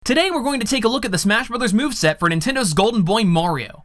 Today we're going to take a look at the Smash Bros. Moveset for Nintendo's Golden Boy Mario.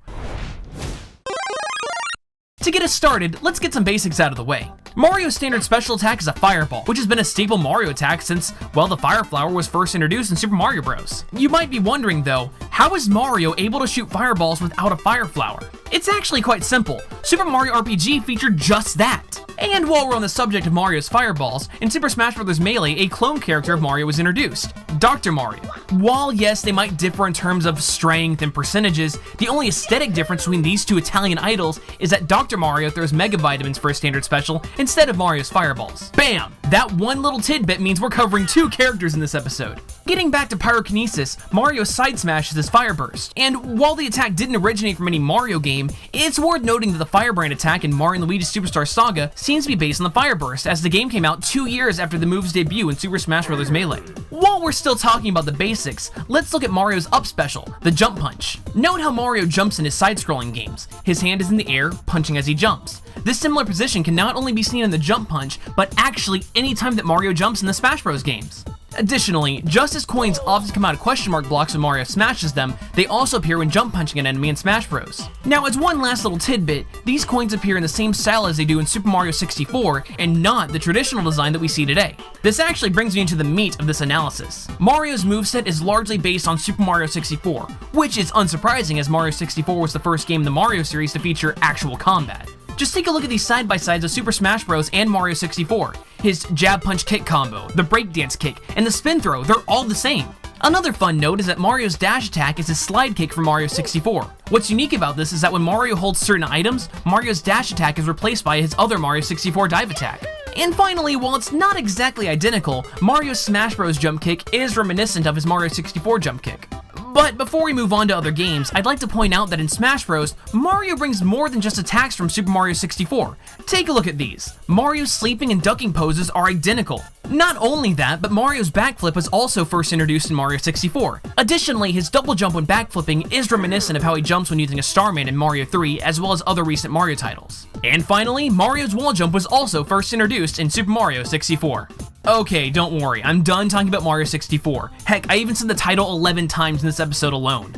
To get us started, let's get some basics out of the way. Mario's standard special attack is a fireball, which has been a staple Mario attack since, well, the Fire Flower was first introduced in Super Mario Bros. You might be wondering though, how is Mario able to shoot fireballs without a Fire Flower? It's actually quite simple. Super Mario RPG featured just that. And while we're on the subject of Mario's fireballs, in Super Smash Bros. Melee, a clone character of Mario was introduced, Dr. Mario. While yes, they might differ in terms of strength and percentages, the only aesthetic difference between these two Italian idols is that Dr. Mario throws Mega Vitamins for a standard special instead of Mario's fireballs. Bam! That one little tidbit means we're covering two characters in this episode. Getting back to pyrokinesis, Mario side smashes his Fire Burst, and while the attack didn't originate from any Mario game, it's worth noting that the Firebrand attack in Mario & Luigi Superstar Saga seems to be based on the Fire Burst, as the game came out 2 years after the move's debut in Super Smash Bros. Melee. While we're still talking about the basics, let's look at Mario's up special, the Jump Punch. Note how Mario jumps in his side-scrolling games. His hand is in the air, punching as he jumps. This similar position can not only be seen in the Jump Punch, but actually any time that Mario jumps in the Smash Bros. Games. Additionally, just as coins often come out of question mark blocks when Mario smashes them, they also appear when jump punching an enemy in Smash Bros. Now, as one last little tidbit, these coins appear in the same style as they do in Super Mario 64, and not the traditional design that we see today. This actually brings me into the meat of this analysis. Mario's moveset is largely based on Super Mario 64, which is unsurprising as Mario 64 was the first game in the Mario series to feature actual combat. Just take a look at these side-by-sides of Super Smash Bros. And Mario 64. His jab punch kick combo, the breakdance kick, and the spin throw, they're all the same. Another fun note is that Mario's dash attack is his slide kick from Mario 64. What's unique about this is that when Mario holds certain items, Mario's dash attack is replaced by his other Mario 64 dive attack. And finally, while it's not exactly identical, Mario's Smash Bros. Jump kick is reminiscent of his Mario 64 jump kick. But before we move on to other games, I'd like to point out that in Smash Bros, Mario brings more than just attacks from Super Mario 64. Take a look at these. Mario's sleeping and ducking poses are identical. Not only that, but Mario's backflip was also first introduced in Mario 64. Additionally, his double jump when backflipping is reminiscent of how he jumps when using a Starman in Mario 3, as well as other recent Mario titles. And finally, Mario's wall jump was also first introduced in Super Mario 64. Okay, don't worry, I'm done talking about Mario 64. Heck, I even said the title 11 times in this episode alone.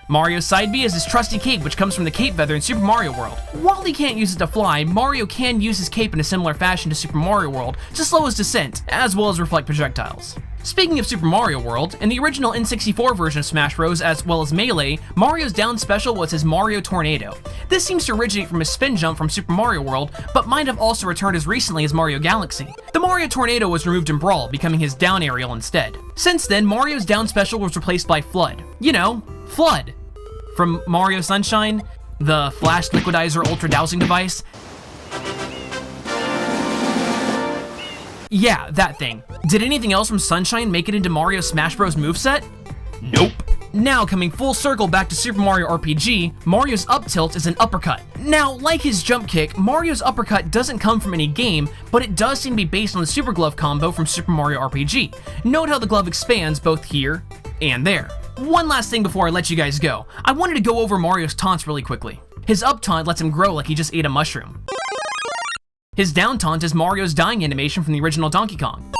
Mario's side B is his trusty cape, which comes from the cape feather in Super Mario World. While he can't use it to fly, Mario can use his cape in a similar fashion to Super Mario World to slow his descent, as well as reflect projectiles. Speaking of Super Mario World, in the original N64 version of Smash Bros. As well as Melee, Mario's down special was his Mario Tornado. This seems to originate from his spin jump from Super Mario World, but might have also returned as recently as Mario Galaxy. The Mario Tornado was removed in Brawl, becoming his down aerial instead. Since then, Mario's down special was replaced by Flood. You know, Flood. From Mario Sunshine, the Flash Liquidizer Ultra Dowsing device. Yeah, that thing. Did anything else from Sunshine make it into Mario Smash Bros. Moveset? Nope. Now, coming full circle back to Super Mario RPG, Mario's up tilt is an uppercut. Now, like his jump kick, Mario's uppercut doesn't come from any game, but it does seem to be based on the Super Glove combo from Super Mario RPG. Note how the glove expands both here and there. One last thing before I let you guys go. I wanted to go over Mario's taunts really quickly. His up taunt lets him grow like he just ate a mushroom. His down taunt is Mario's dying animation from the original Donkey Kong.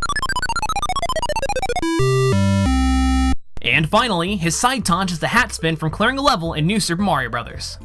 And finally, his side taunt is the hat spin from clearing a level in New Super Mario Bros.